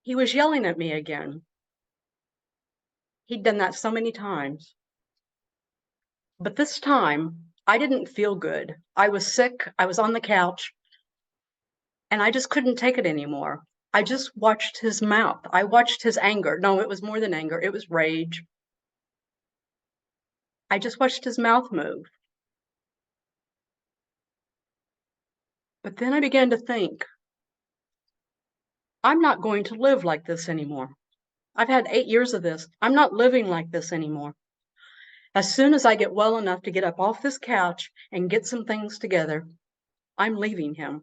He was yelling at me again. He'd done that so many times. But this time, I didn't feel good. I was sick. I was on the couch, and I just couldn't take it anymore. I just watched his mouth. I watched his anger. No, it was more than anger. It was rage. I just watched his mouth move. But then I began to think, I'm not going to live like this anymore. I've had 8 years of this. I'm not living like this anymore. As soon as I get well enough to get up off this couch and get some things together, I'm leaving him.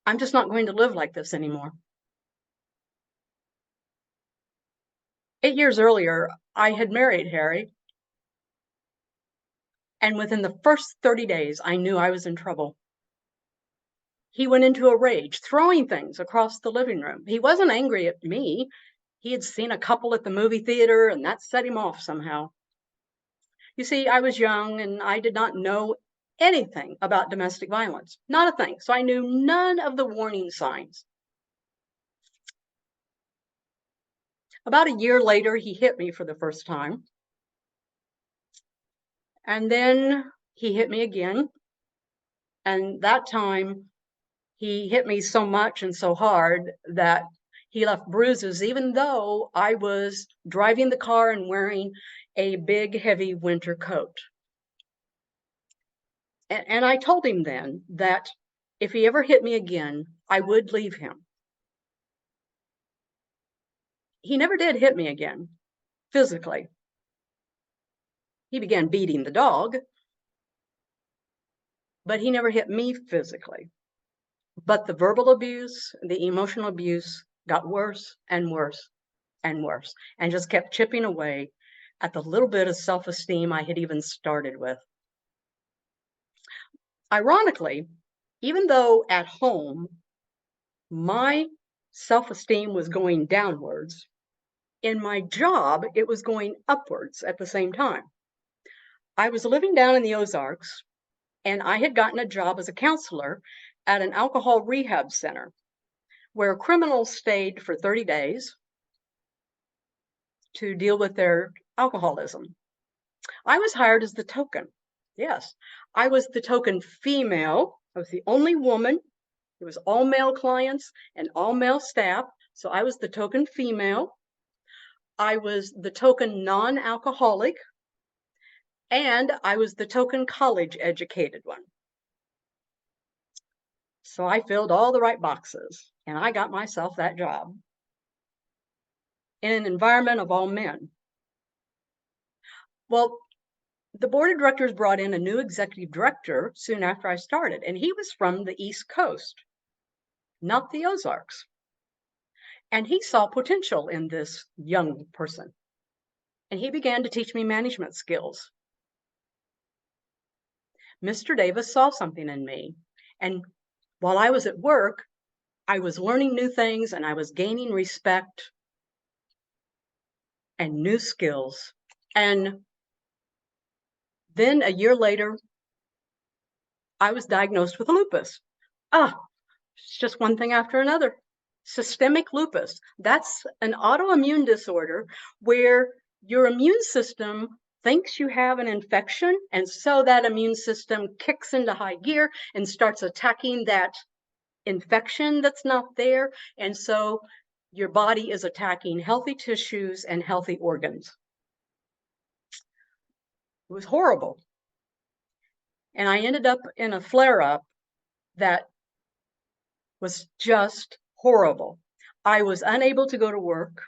I'm just not going to live like this anymore. 8 years earlier, I had married Harry. And within the first 30 days, I knew I was in trouble. He went into a rage, throwing things across the living room. He wasn't angry at me. He had seen a couple at the movie theater, and that set him off somehow. You see, I was young and I did not know anything about domestic violence, not a thing. So I knew none of the warning signs. About a year later, he hit me for the first time. And then he hit me again. And that time, he hit me so much and so hard that he left bruises, even though I was driving the car and wearing a big, heavy winter coat. And I told him then that if he ever hit me again, I would leave him. He never did hit me again, physically. He began beating the dog, but he never hit me physically. But the verbal abuse, the emotional abuse got worse and worse and worse, and just kept chipping away at the little bit of self-esteem I had even started with. Ironically, even though at home my self-esteem was going downwards, in my job it was going upwards at the same time. I was living down in the Ozarks, and I had gotten a job as a counselor at an alcohol rehab center where criminals stayed for 30 days to deal with their alcoholism. I was hired as the token. Yes, I was the token female. I was the only woman. It was all male clients and all male staff. So I was the token female. I was the token non-alcoholic. And I was the token college educated one. So I filled all the right boxes and I got myself that job in an environment of all men. Well, the board of directors brought in a new executive director soon after I started, and he was from the East Coast, not the Ozarks. And he saw potential in this young person. And he began to teach me management skills. Mr. Davis saw something in me. And while I was at work, I was learning new things and I was gaining respect and new skills. And then a year later, I was diagnosed with lupus. It's just one thing after another. Systemic lupus. That's an autoimmune disorder where your immune system thinks you have an infection, and so that immune system kicks into high gear and starts attacking that infection that's not there. And so your body is attacking healthy tissues and healthy organs. It was horrible. And I ended up in a flare-up that was just horrible. I was unable to go to work.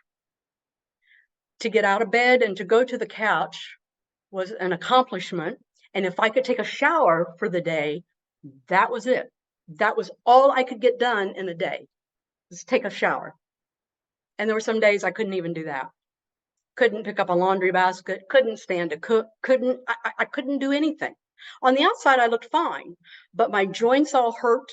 To get out of bed and to go to the couch was an accomplishment. And if I could take a shower for the day, that was it. That was all I could get done in a day, was take a shower. And there were some days I couldn't even do that. Couldn't pick up a laundry basket, couldn't stand to cook, I couldn't do anything. On the outside, I looked fine, but my joints all hurt.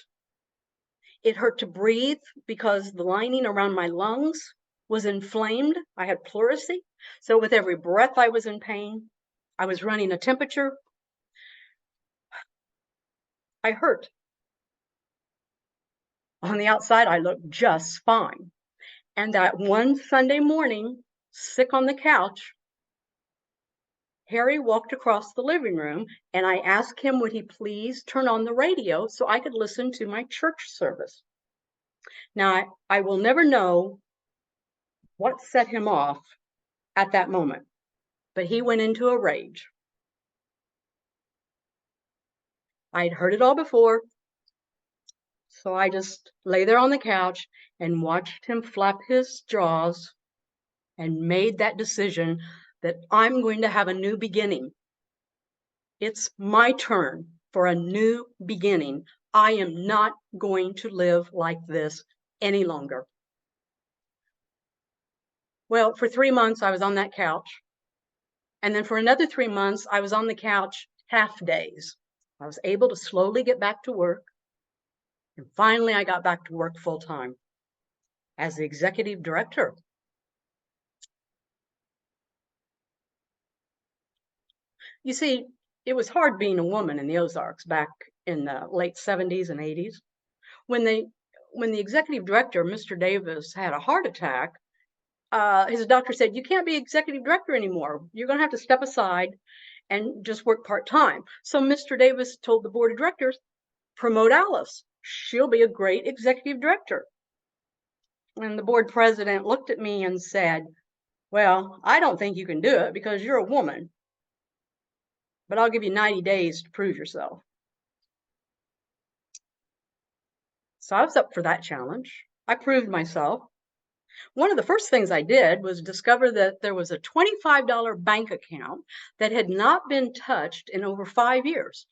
It hurt to breathe because the lining around my lungs was inflamed. I had pleurisy. So with every breath, I was in pain. I was running a temperature. I hurt. On the outside, I looked just fine. And that one Sunday morning, sick on the couch, Harry walked across the living room and I asked him, would he please turn on the radio so I could listen to my church service? Now, I will never know what set him off at that moment, but he went into a rage. I'd heard it all before, so I just lay there on the couch and watched him flap his jaws and made that decision that I'm going to have a new beginning. It's my turn for a new beginning. I am not going to live like this any longer. Well, for 3 months, I was on that couch. And then for another 3 months, I was on the couch half days. I was able to slowly get back to work. And finally, I got back to work full time as the executive director. You see, it was hard being a woman in the Ozarks back in the late 70s and 80s. When the executive director, Mr. Davis, had a heart attack, his doctor said, you can't be executive director anymore. You're going to have to step aside and just work part-time. So Mr. Davis told the board of directors, promote Alice. She'll be a great executive director. And the board president looked at me and said, well, I don't think you can do it because you're a woman, but I'll give you 90 days to prove yourself. So I was up for that challenge. I proved myself. One of the first things I did was discover that there was a $25 bank account that had not been touched in over 5 years.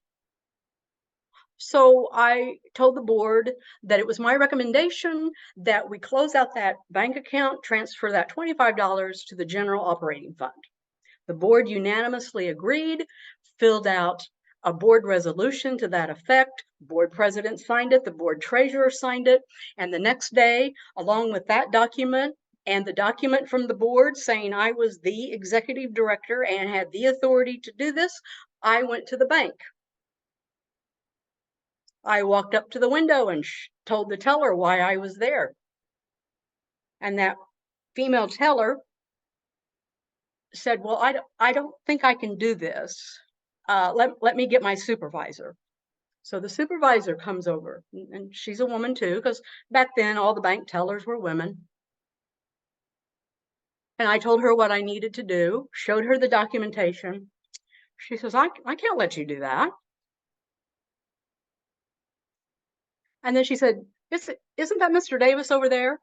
So I told the board that it was my recommendation that we close out that bank account, transfer that $25 to the general operating fund. The board unanimously agreed, filled out a board resolution to that effect. Board president signed it, the board treasurer signed it, and the next day, along with that document and the document from the board saying I was the executive director and had the authority to do this, I went to the bank. I walked up to the window and told the teller why I was there. And that female teller said, well, I don't think I can do this. Let me get my supervisor. So the supervisor comes over, and she's a woman too, because back then all the bank tellers were women. And I told her what I needed to do, showed her the documentation. She says, I can't let you do that. And then she said, isn't that Mr. Davis over there?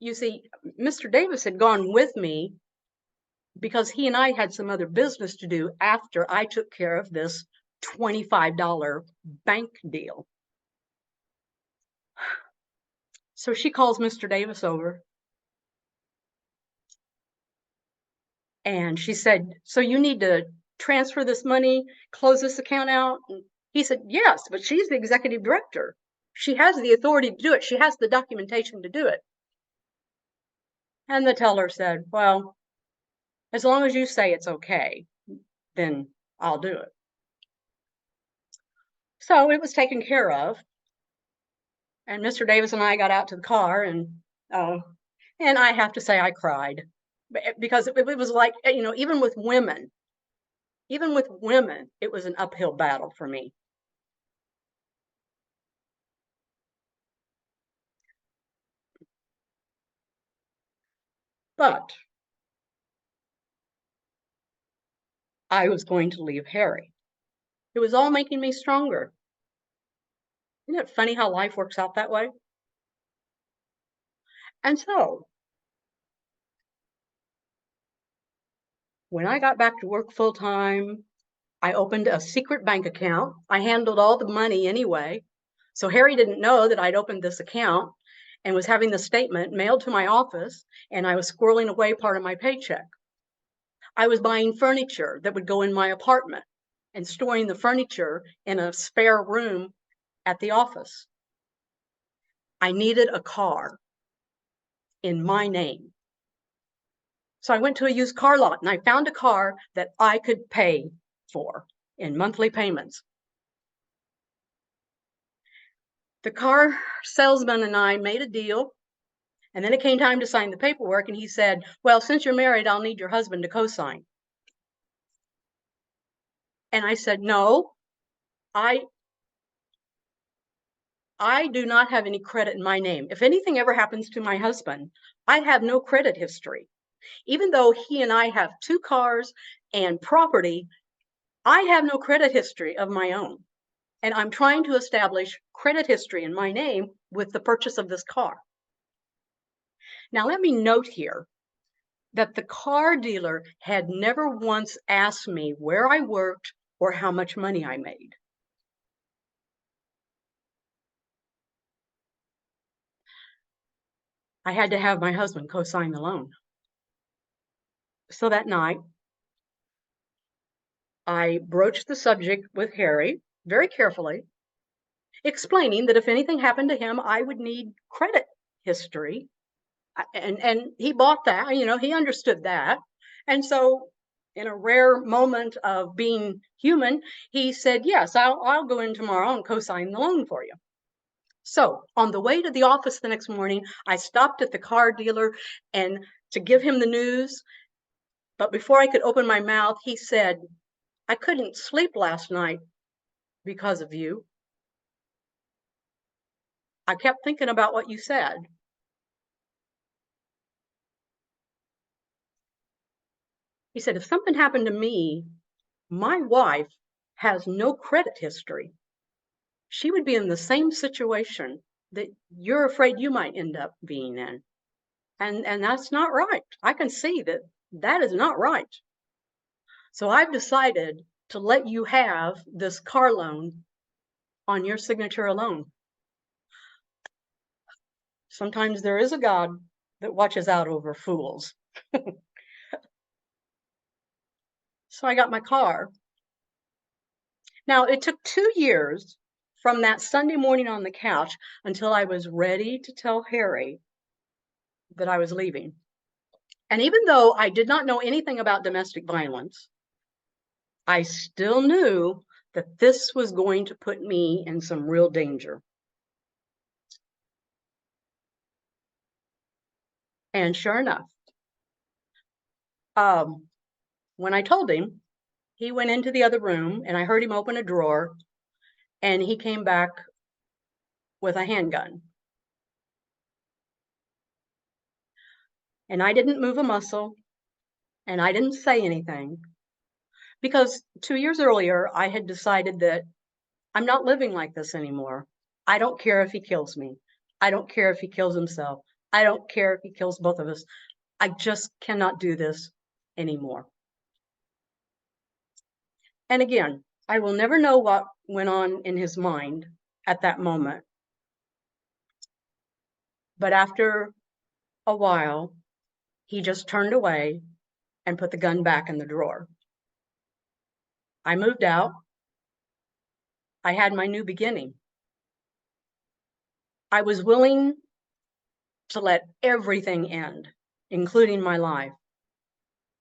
You see, Mr. Davis had gone with me because he and I had some other business to do after I took care of this $25 bank deal. So she calls Mr. Davis over and she said, so you need to transfer this money, close this account out? And he said, yes, but she's the executive director. She has the authority to do it. She has the documentation to do it. And the teller said, well, as long as you say it's okay, then I'll do it. So it was taken care of. And Mr. Davis and I got out to the car, and I have to say I cried because it was like, you know, even with women, it was an uphill battle for me. But I was going to leave Harry. It was all making me stronger. Isn't it funny how life works out that way? And so when I got back to work full time, I opened a secret bank account. I handled all the money anyway. So Harry didn't know that I'd opened this account and was having the statement mailed to my office, and I was squirreling away part of my paycheck. I was buying furniture that would go in my apartment and storing the furniture in a spare room at the office. I needed a car in my name. So I went to a used car lot and I found a car that I could pay for in monthly payments. The car salesman and I made a deal, And then it came time to sign the paperwork, and he said, well, since you're married, I'll need your husband to co-sign. And I said, no, I do not have any credit in my name. If anything ever happens to my husband, I have no credit history. Even though he and I have 2 cars and property, I have no credit history of my own. And I'm trying to establish credit history in my name with the purchase of this car. Now, let me note here that the car dealer had never once asked me where I worked or how much money I made. I had to have my husband co-sign the loan. So that night, I broached the subject with Harry very carefully, explaining that if anything happened to him, I would need credit history. And he bought that, he understood that. And so in a rare moment of being human, he said, yes, I'll go in tomorrow and co-sign the loan for you. So on the way to the office the next morning, I stopped at the car dealer and to give him the news. But before I could open my mouth, he said, I couldn't sleep last night because of you. I kept thinking about what you said. He said, if something happened to me, my wife has no credit history. She would be in the same situation that you're afraid you might end up being in. And that's not right. I can see that that is not right. So I've decided to let you have this car loan on your signature alone. Sometimes there is a God that watches out over fools. So I got my car. Now, it took 2 years from that Sunday morning on the couch until I was ready to tell Harry that I was leaving. And even though I did not know anything about domestic violence, I still knew that this was going to put me in some real danger. And sure enough, when I told him, he went into the other room and I heard him open a drawer and he came back with a handgun. And I didn't move a muscle and I didn't say anything because 2 years earlier, I had decided that I'm not living like this anymore. I don't care if he kills me. I don't care if he kills himself. I don't care if he kills both of us. I just cannot do this anymore. And again, I will never know what went on in his mind at that moment. But after a while, he just turned away and put the gun back in the drawer. I moved out. I had my new beginning. I was willing to let everything end, including my life,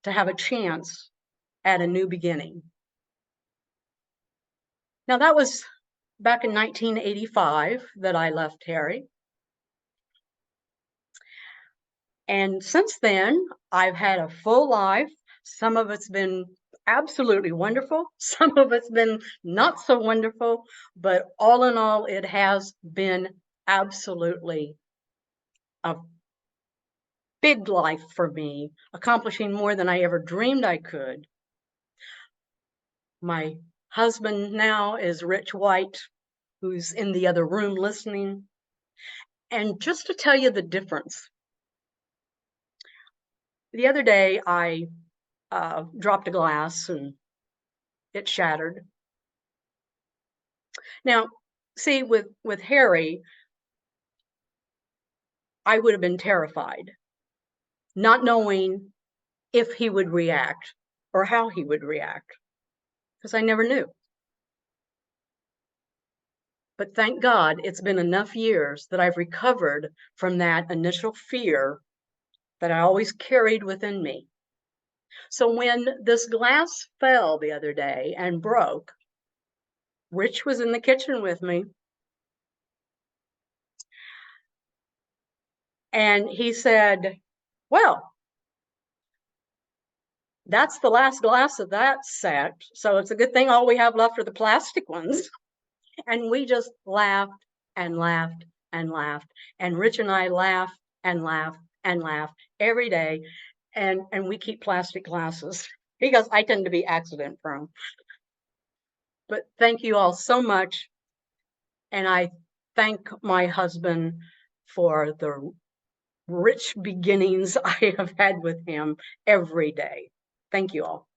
to have a chance at a new beginning. Now, that was back in 1985 that I left Harry. And since then, I've had a full life. Some of it's been absolutely wonderful. Some of it's been not so wonderful. But all in all, it has been absolutely a big life for me, accomplishing more than I ever dreamed I could. My husband now is Rich White, who's in the other room listening. And just to tell you the difference, the other day I dropped a glass and it shattered. Now, see, with Harry, I would have been terrified, not knowing if he would react or how he would react, because I never knew. But thank God it's been enough years that I've recovered from that initial fear that I always carried within me. So when this glass fell the other day and broke, Rich was in the kitchen with me. And he said, well, that's the last glass of that set. So it's a good thing all we have left are the plastic ones. And we just laughed and laughed and laughed. And Rich and I laugh and laugh and laugh every day. And we keep plastic glasses because I tend to be accident prone. But thank you all so much. And I thank my husband for the rich beginnings I have had with him every day. Thank you all.